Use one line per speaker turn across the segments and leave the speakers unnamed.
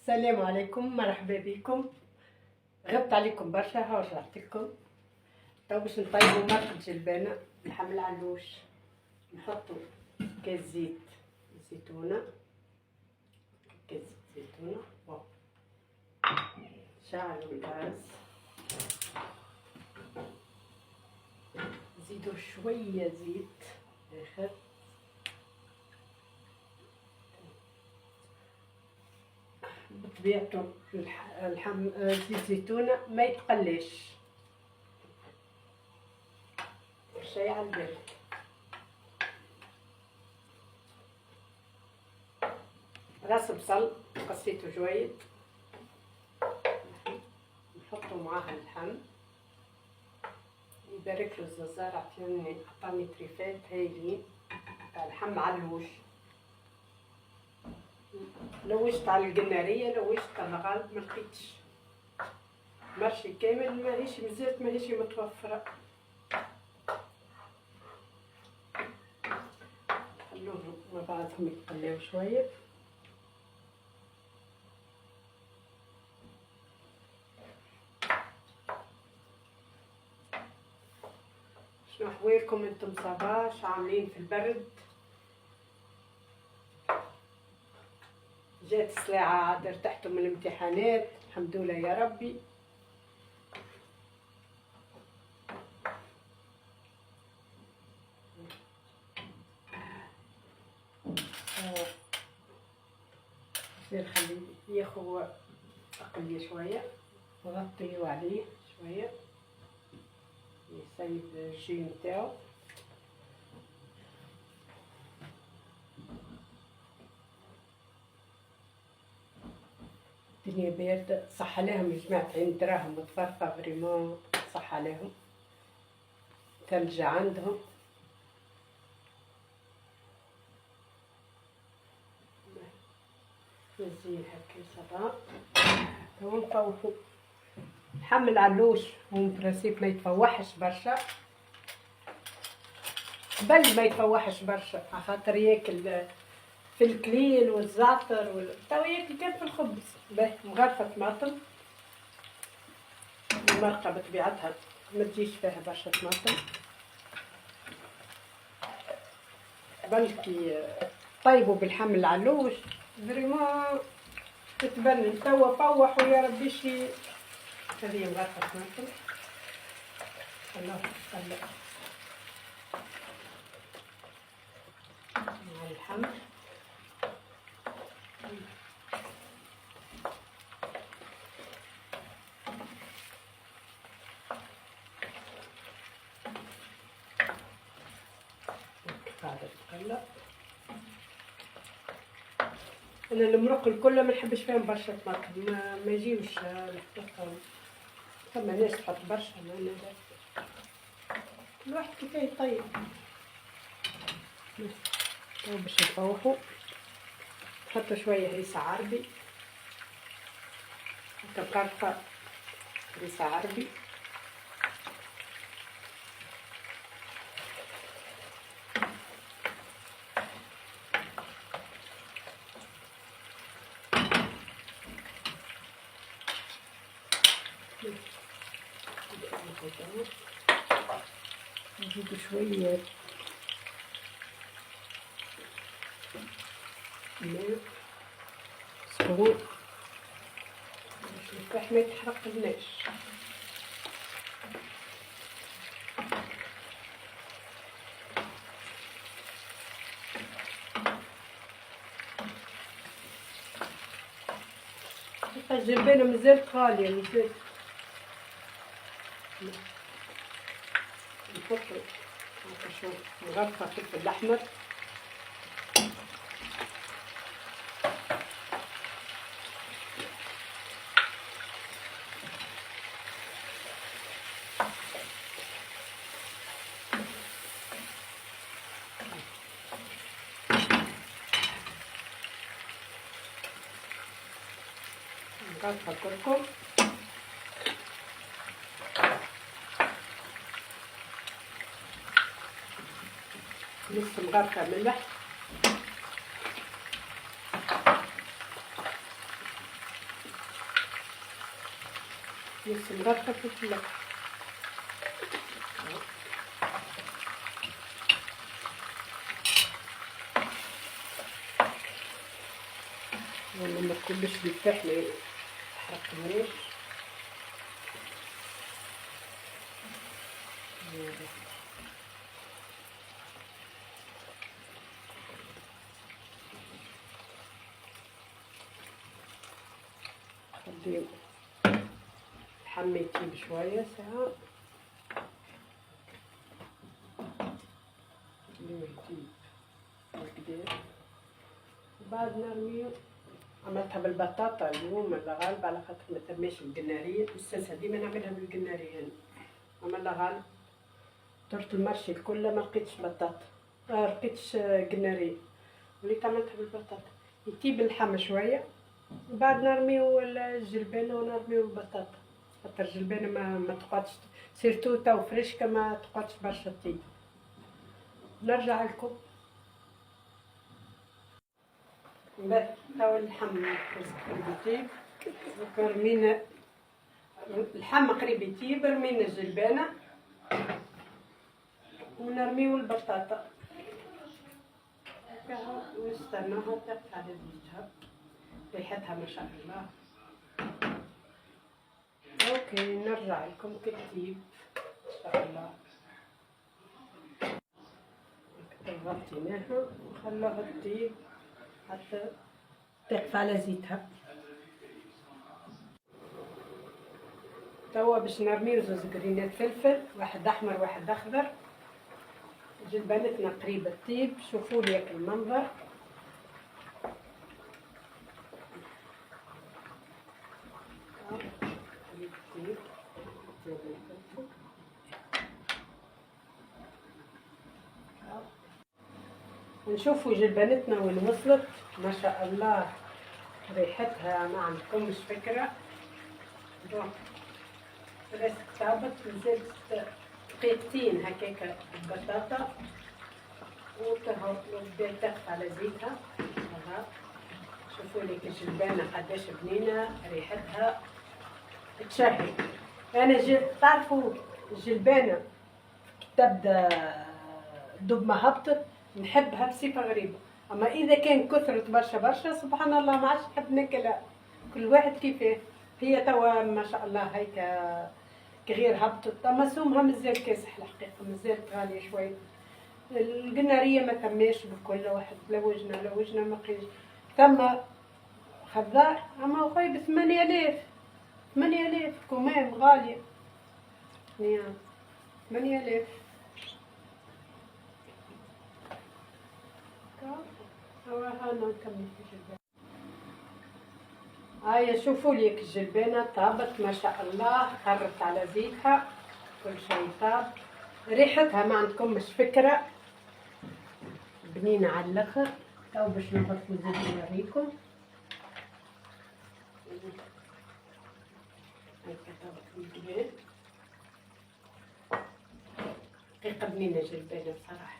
السلام عليكم، مرحبا بكم. غبت عليكم برشا، ها رجعت لكم. تو باش نطيبوا مرقة جلبانة بلحم العلوش. نحطوا كاس زيت زيتونة، كاس زيتونة، شعلوا الغاز، نزيدوا شوية زيت آخر، بطبيعته زيت زيتونة ما يتقلاش شي على البال. راس بصل قصيته جويد، نحطو معاها اللحم. يبارك له الززار، عطاني تريفات هايلين تاع لحم علوش. لوشت على القنارية، لوشت على الغالب ملقيتش مرشي كامل، ماهيش مزالت ماهيش متوفرة. خلوهم مع بعضهم يتقلاو شوية. شنو احوالكم انتم؟ صباش عاملين في البرد؟ جات الساعة عاد ارتحتوا من الامتحانات الحمد لله يا ربي. يصير خليه ياخو أقلية شوية، وغطيو عليه شوية يسيب الجي نتاعو. الدنيا باردة، صح عليهم يا جماعة، عين دراهم متفرقة فريمون، صح عليهم. ثلج عندهم. نزيد هكا صبا ونطوحو. لحم العلوش هو برانسيب ما يتفوحش برشا، بل ما يتفوحش برشا على خاطر ياكل في الكليل والزعتر تو ياكل كان في الخبز. باهي مغرفة طماطم، المرقة بطبيعتها ما تجيش فيها برشا طماطم، بلكي طيبوا بالحم العلوش فريمون تتبنن. توا فوحوا يا ربي شي. هذه مغرفة طماطم، خلوها تتقلب مع اللحم. قاعدة تتقلب. انا المرق الكل ما نحبش فيهم برشا طماطم، ما يجيوش نحطهم. ثم ناس تحط برشا، ما كل واحد كيفاه يطيب. باش نفوحو نحطو شوية هريسة عربي، هكا بقرفة هريسة عربي، نزيدو شوية ماء سخون باش الفحم ما يتحرقلناش. الجلبانة مازالت غالية، مازالت. نحطو هاكا شوية مغرفة فلفل أحمر، مغرفة كركم، نص مغرفة ملح، نص مغرفة فلفل. والله ما كلش يفتح لي يحرقنيش. خليه حميتيه بشوية ساعة. بعد نرميه. عملتها بالبطاطا اليوم الغالب على خاطر ما تماش القنارية، السلسة ديما نعملها بالقنارية هنا. عملها غالب درت المرشي الكل ما لقيتش بطاطا، لقيتش قنارية، وليت عملتها بالبطاطا. يطيب اللحم شوية وبعد نرميو الجلبانة ونرميو البطاطا، خاطر الجلبانة ما تقعدش سيرتو تو فريشكا ما تقعدش برشا طيب. نرجع لكم بعد توا اللحم قريب يطيب، رمينا اللحم قريب يطيب، رمينا الجلبانة ونرميو البطاطا ونستناها تطيب على زيتها. ريحتها ما شاء الله. اوكي نرجع لكم كي تطيب ان شاء الله. غطيناها وخلوها تطيب حتى تقف على زيتها. توا باش نرميو زوز قرينات فلفل، واحد احمر واحد اخضر. جلبانتنا قريبة تطيب، شوفوا لي المنظر. ونشوفوا جلبانتنا وين وصلت. ما شاء الله ريحتها ما عندكمش فكرة. بس طابت نزلت دقيقتين هكاكا البطاطا وبدات تقف على زيتها. شوفوا لي الجلبانة قداش بنينة، ريحتها تشهي. انا تعرفوا الجلبانة تبدا دب ما هبطت نحبها بصفة غريبة، اما اذا كان كثرت برشا سبحان الله ما عادش نحب ناكلها. كل واحد كيفاه. هي توا ما شاء الله هيك كغير هبطت، اما سومها مازال كاسح الحقيقة، مازال غالية شوي. القنارية ما تماش بكل واحد لوجنا ما قيش ثم خضار. اما خويا ب8000 كمان غالية. 8000. هانا نكمل في الجلبانة. هاي شوفوا لي الجلبانة طابت ما شاء الله، خرت على زيتها كل شيء طاب. ريحتها ما عندكمش فكرة، بنينة على الاخر. تو باش نغرفو زيت نوريكم. هاكا طابت الجلبانة دقيقة بنينة جلبانة بصراحة.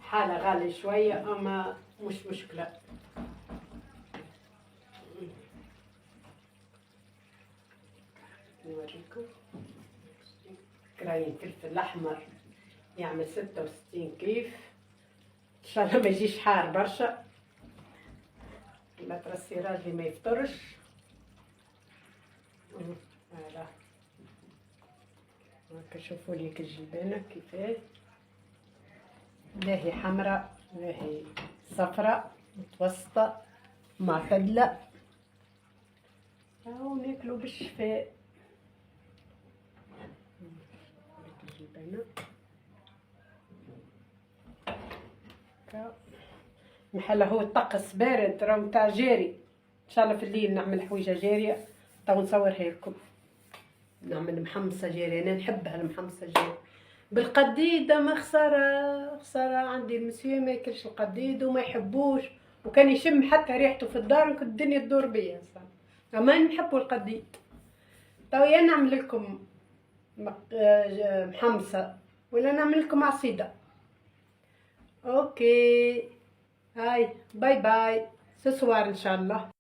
حالة غالية شوية اما مش مشكلة. نوريكم كراين فلفل احمر يعمل 66 كيف. ان شاء الله ما يجيش حار برشا، لا ترسي راجلي ما يفطرش. هذا هاكا شوفوا لي الجلبانة كيفاه، لاهي حمراء لاهي صفراء متوسطة معتدلة، هاو ناكلو بالشفاء. الجلبانة محل هو الطقس بارد راهو نتاع جاري. ان شاء الله في الليل نعمل حويجه جاريه، تو نصورها لكم. نعمل محمصه جاريه، انا نحبها المحمصه جاريه بالقديده. ما خساره عندي المسيو ما ياكلش القديد وما يحبوش، وكان يشم حتى ريحته في الدار كنت الدنيا تدور بيا صح. اما نحبوا القديد. تو يا نعمل لكم محمصه ولا نعمل لكم عصيده. اوكي هاي باي باي، سوار ان شاء الله.